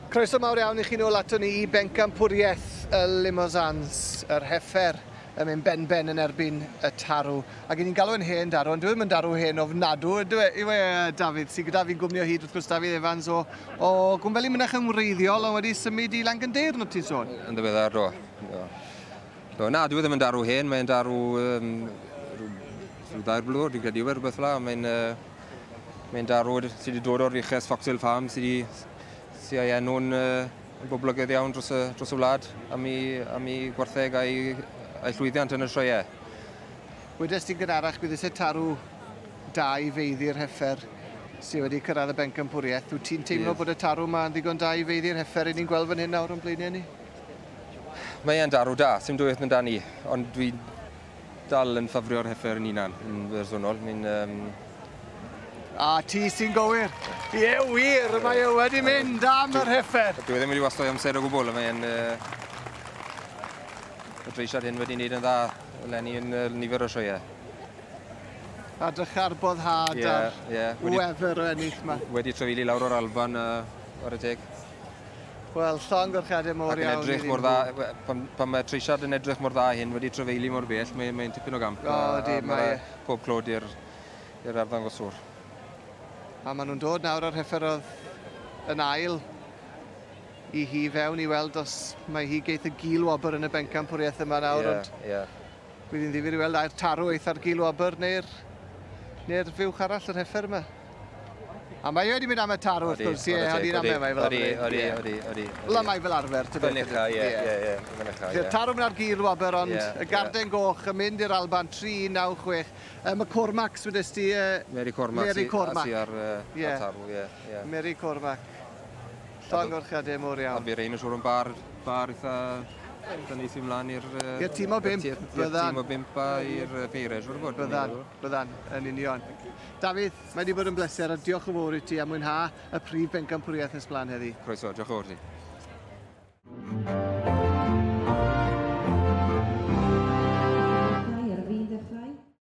Croeso mawr iawn I chi nôl ato ni I Pencampwriaeth Limousins, yr heffer yn mynd ben yn erbyn y tarw. Ac ni'n galw yn hen darw, ond dwi ddim yn darw hen ofnadw, yw e Dafydd, sy'n gyda fi'n gwmni o hyd wrth gwrs Dafydd Evans o Gwmbeli Mynach yn wreiddiol, ond wedi symud I Langandeir, no ti'n sôn? Yn ddiweddar, do. Na, dwi ddim yn darw hen, mae'n darw rhyw 2 blwyddyn, dwi'n credu rhywbeth fel Mae'n darw sydd wedi dod o'r Riches Foxtail Farm, sydd ei enw'n boblogaidd iawn dros y wlad am ei gwartheg a'i llwyddiant yn y sioe. Wedes ti gynharach bydd eisiau tarw da I feiddi'r heffer sydd wedi cyrraedd y Pencampwriaeth. Wyt ti'n teimlo bod y tarw yma'n ddigon da I feiddi'r heffer ni'n gweld fan hyn nawr o'n blaenau ni? Mae'n darw da, sy'n dwywaith yn dan ni, ond dwi dal yn ffafrio'r heffer yn unan, yn bersonol. A ti sy'n gywir. Ie, wir, mae e wedi mynd am yr heffer. Dwi ddim wedi wastio amser o gwbl, mae'n y dreisiad hyn wedi wneud yn dda eleni yn nifer o sioe. A drycha'r boddhad a'r wefr o ennill yma. Wedi trefili lawr o'r Alban ar y teg. Wel, llong gorchadau mor iawn. Ac yn edrych mor dda, pan mae treisiad yn edrych mor dda hyn wedi trefeili mor bell, mae'n tipyn o gamp. Mae pob clod i'r arddangoswr. A maen nhw'n dod nawr o'r heffer oedd yn ail I hi fewn I weld os mae hi geith y gilwobr yn y Pencampwriaeth yma nawr. Bydd hi'n ddifur I weld ai'r tarw eitha'r gilwobr neu'r fywch arall yr heffer yma. A mae wedi mynd am y tarw wrth gwrs, Odi'n am e mae fel arfer. Wel, mae fel arfer. Fy'r tarw mynd ar gilwobr, ond y garden goch yn mynd i'r Alban 396. Mae Cormac, wedys ti... Mary Cormac sy ar tarw, Mary Cormac. Llong gorchadau mor iawn. A bydd rhain yn siŵr yn bar eitha... Dyna ni sy'n mlaen i'r... I'r tîm o 5, byddan. Tîm o 5 a i'r peires, siŵr o fod. Byddan, yn union. Dafydd, mae wedi bod yn bleser a diolch yn fawr I ti a mwynha y prif Pencampwriaeth nes blaen heddi. Croeso, diolch yn fawr ti.